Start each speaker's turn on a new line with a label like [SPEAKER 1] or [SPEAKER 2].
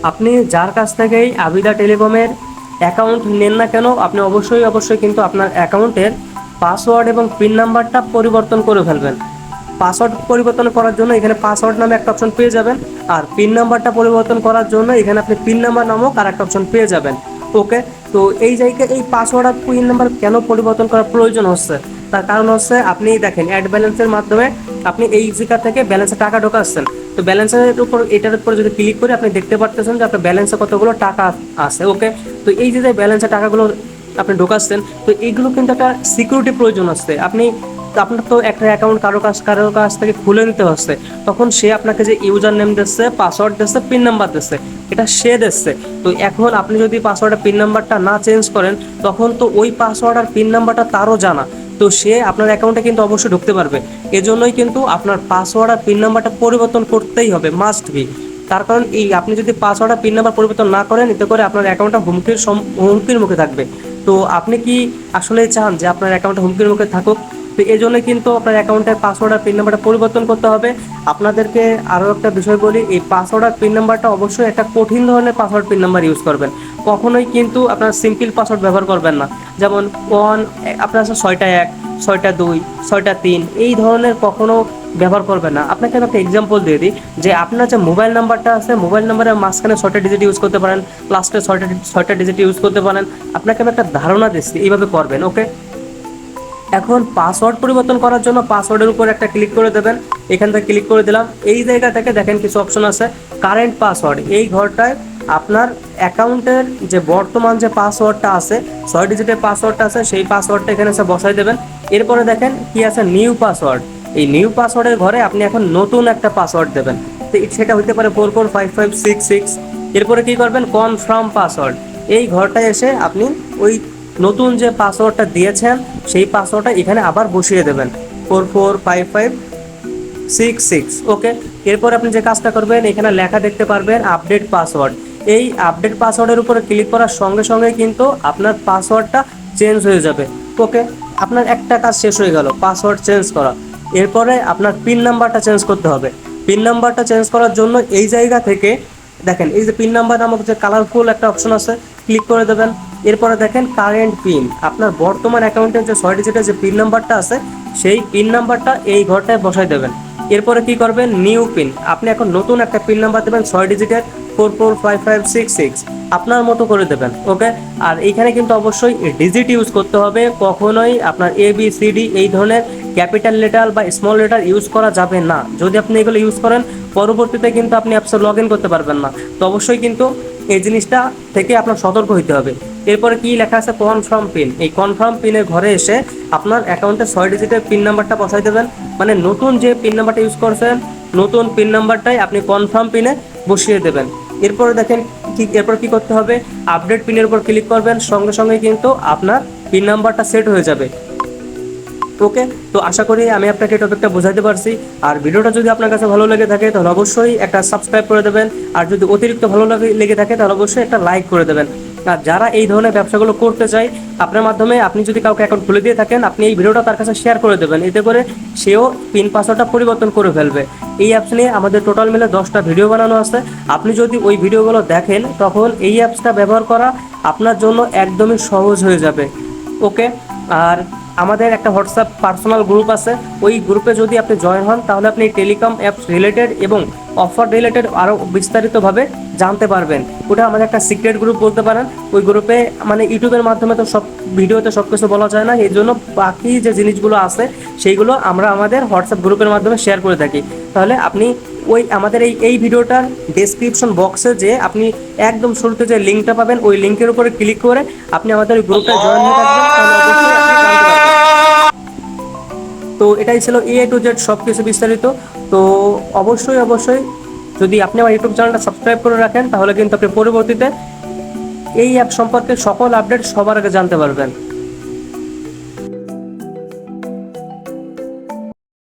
[SPEAKER 1] আপনি যার কাছ থেকেই আবিদা টেলিকমের অ্যাকাউন্ট নেন না কেন, আপনি অবশ্যই কিন্তু আপনার অ্যাকাউন্টের পাসওয়ার্ড এবং পিন নাম্বারটা পরিবর্তন করে ফেলবেন। পাসওয়ার্ড পরিবর্তন করার জন্য এখানে পাসওয়ার্ড নামে একটা অপশন পেয়ে যাবেন, আর পিন নাম্বারটা পরিবর্তন করার জন্য এখানে আপনি পিন নাম্বার নামক আর একটা অপশন পেয়ে যাবেন। ওকে, তো এই জায়গায় এই পাসওয়ার্ড আর পিন নাম্বার কেন পরিবর্তন করার প্রয়োজন হচ্ছে, তার কারণ হচ্ছে আপনি দেখেন অ্যাড ব্যালেন্সের মাধ্যমে আপনি এই জায়গা থেকে ব্যালেন্সে টাকা ঢোকাচ্ছেন। তো ব্যালেন্সের উপর এটার উপর যদি ক্লিক করে আপনি দেখতে পারতেছেন যে আপনার ব্যালেন্সে কতগুলো টাকা আছে। ওকে, তো এই যে ব্যালেন্সে টাকাগুলো আপনি ঢোকাচ্ছেন, তো এইগুলো কিন্তু একটা সিকিউরিটি প্রয়োজন আছে। আপনার তো একটা অ্যাকাউন্ট কারো কাছ থেকে খুলে নিতে হচ্ছে, তখন সে আপনাকে যে ইউজার নেম দিচ্ছে, পাসওয়ার্ড দিচ্ছে, পিন নাম্বার দিচ্ছে, এটা সে দিচ্ছে। তো এখন আপনি যদি পাসওয়ার্ড আর পিন নাম্বারটা না চেঞ্জ করেন, তখন তো ওই পাসওয়ার্ড আর পিন নাম্বারটা তারও জানা, তো সে আপনার অ্যাকাউন্টে কিন্তু অবশ্যই ঢুকতে পারবে। এজন্যই কিন্তু আপনার পাসওয়ার্ড আর পিন নাম্বারটা পরিবর্তন করতেই হবে, মাস্ট বি। তার কারণ এই আপনি যদি পাসওয়ার্ড আর পিন নাম্বার পরিবর্তন না করেন, এতে করে আপনার অ্যাকাউন্টটা হুমকির মুখে থাকবে। তো আপনি কি আসলে চান যে আপনার অ্যাকাউন্টটা হুমকির মুখে থাকুক? তো এই জন্য কিন্তু আপনার অ্যাকাউন্টের পাসওয়ার্ড আর পিন নাম্বারটা পরিবর্তন করতে হবে। আপনাদেরকে আরও একটা বিষয় বলি, এই পাসওয়ার্ড আর পিন নাম্বারটা অবশ্যই একটা কঠিন ধরনের পাসওয়ার্ড পিন নাম্বার ইউজ করবেন। কখনোই কিন্তু আপনার সিম্পল পাসওয়ার্ড ব্যবহার করবেন না, যেমন আপনার আছে 6টা 1, 6টা 2, 6টা 3, এই ধরনের কখনো ব্যবহার করবেন না। আপনাকে আমি একটা এক্সাম্পল দিয়ে দিই, যে আপনার যে মোবাইল নাম্বারটা আছে, মোবাইল নাম্বারের মাঝখানে 6টা ডিজিট ইউজ করতে পারেন, লাস্টে 6টা ডিজিট ইউজ করতে পারেন। আপনাকে আমি একটা ধারণা দিচ্ছি, এইভাবে করবেন। ওকে, এখন পাসওয়ার্ড পরিবর্তন করার জন্য পাসওয়ার্ডের উপর একটা ক্লিক করে দেবেন। এখান থেকে ক্লিক করে দিলাম, এই জায়গা থেকে দেখেন কিছু অপশন আছে, কারেন্ট পাসওয়ার্ড। এই ঘরটায় আপনার অ্যাকাউন্টের যে বর্তমান যে পাসওয়ার্ডটা আছে, 6 ডিজিটের পাসওয়ার্ডটা আছে, সেই পাসওয়ার্ডটা এখানে এসে বসাই দেবেন। এরপরে দেখেন কি আছে, নিউ পাসওয়ার্ড। এই নিউ পাসওয়ার্ডের ঘরে আপনি এখন নতুন একটা পাসওয়ার্ড দেবেন, তো সেটা হতে পারে 445566। এরপরে কি করবেন, কনফার্ম পাসওয়ার্ড। এই ঘরটায় এসে আপনি ওই নতুন যে পাসওয়ার্ডটা দিয়েছেন, সেই পাসওয়ার্ডটা এখানে আবার বসিয়ে দেবেন, 445566। ওকে, এরপর আপনি যে কাজটা করবেন, এখানে লেখা দেখতে পারবেন আপডেট পাসওয়ার্ড। এই আপডেট পাসওয়ার্ডের উপরে ক্লিক করার সঙ্গে সঙ্গে কিন্তু আপনার পাসওয়ার্ডটা চেঞ্জ হয়ে যাবে। ওকে, আপনার একটা কাজ শেষ হয়ে গেল, পাসওয়ার্ড চেঞ্জ করা। এরপরে আপনার পিন নাম্বারটা চেঞ্জ করতে হবে। পিন নাম্বারটা চেঞ্জ করার জন্য এই জায়গা থেকে দেখেন, এই যে পিন নাম্বার নামক যে কালারফুল একটা অপশন আছে, ক্লিক করে দেবেন। এরপরে দেখেন কারেন্ট পিন, আপনার বর্তমান অ্যাকাউন্টের যে 6 ডিজিটের যে পিন নাম্বারটা আছে, সেই পিন নাম্বারটা এই ঘরটায় বসাই দেবেন। এরপরে কি করবেন, নিউ পিন, আপনি এখন নতুন একটা পিন নাম্বার দেবেন, 6 ডিজিটের, 445566, আপনার মতো করে দেবেন। ওকে, আর এইখানে কিন্তু অবশ্যই ডিজিট ইউজ করতে হবে, কখনোই আপনার ABCD এই ধরনের ক্যাপিটাল লেটার বা স্মল লেটার ইউজ করা যাবে না। যদি আপনি এগুলো ইউজ করেন, পরবর্তীতে কিন্তু আপনি অ্যাপসে লগ ইন করতে পারবেন না। তো অবশ্যই কিন্তু এই জিনিসটা থেকে আপনার সতর্ক হতে হবে। এরপরে কি লেখা আছে, কনফার্ম পিন। এই কনফার্ম পিনের ঘরে এসে আপনার অ্যাকাউন্টে 6 ডিজিটের পিন নাম্বারটা বসাই দেবেন, মানে নতুন যে পিন নাম্বারটা ইউজ করছেন, নতুন পিন নাম্বারটাই আপনি কনফার্ম পিনে বসিয়ে দেবেন। এরপরে দেখেন এরপর কি করতে হবে, আপডেট পিনের উপর ক্লিক করবেন, সঙ্গে সঙ্গে কিন্তু আপনার পিন নাম্বারটা সেট হয়ে যাবে। ওকে, তো আশা করি আমি আপনাকে টপিকটা বোঝাতে পারছি। আর ভিডিওটা যদি আপনার কাছে ভালো লেগে থাকে, তাহলে অবশ্যই একটা সাবস্ক্রাইব করে দেবেন। আর যদি অতিরিক্ত ভালো লেগে থাকে, তাহলে অবশ্যই একটা লাইক করে দেবেন। আর যারা এই ধরনের ব্যবসাগুলো করতে চায়, আপনার মাধ্যমে আপনি যদি কাউকে অ্যাকাউন্ট খুলে দিয়ে থাকেন, আপনি এই ভিডিওটা তার কাছে শেয়ার করে দেবেন, এতে করে সেও পিন পাসওয়ার্ডটা পরিবর্তন করে ফেলবে। এই অ্যাপস নিয়ে আমাদের টোটাল মিলে 10টা ভিডিও বানানো আছে। আপনি যদি ওই ভিডিওগুলো দেখেন, তখন এই অ্যাপসটা ব্যবহার করা আপনার জন্য একদমই সহজ হয়ে যাবে। ওকে, আর আমাদের একটা হোয়াটসঅ্যাপ পার্সোনাল গ্রুপ আছে, ওই গ্রুপে যদি আপনি জয়েন হন, তাহলে আপনি টেলিকম অ্যাপস রিলেটেড এবং অফার রিলেটেড আরও বিস্তারিতভাবে জানতে পারবেন। ওটা আমাদের একটা সিক্রেট গ্রুপ বলতে পারেন। ওই গ্রুপে মানে ইউটিউবের মাধ্যমে তো সব ভিডিওতে সব কিছু বলা যায় না, এই জন্য বাকি যে জিনিসগুলো আছে সেইগুলো আমরা আমাদের হোয়াটসঅ্যাপ গ্রুপের মাধ্যমে শেয়ার করে থাকি। তাহলে আপনি ওই আমাদের এই ভিডিওটার ডেসক্রিপশন বক্সে যে আপনি একদম শুরুতে যে লিঙ্কটা পাবেন, ওই লিঙ্কের উপরে ক্লিক করে আপনি আমাদের ওই গ্রুপটা জয়েন হয়ে থাকবেন, তাহলে অবশ্যই আপনি জানতে পারবেন। তো এটাই ছিল A to Z সব কিছু বিস্তারিত। তো অবশ্যই যদি আপনি আমার ইউটিউব চ্যানেলটা সাবস্ক্রাইব করে রাখেন, তাহলে কিন্তু আপনি পরবর্তীতে এই অ্যাপ সম্পর্কে সকল আপডেট সবার আগে জানতে পারবেন।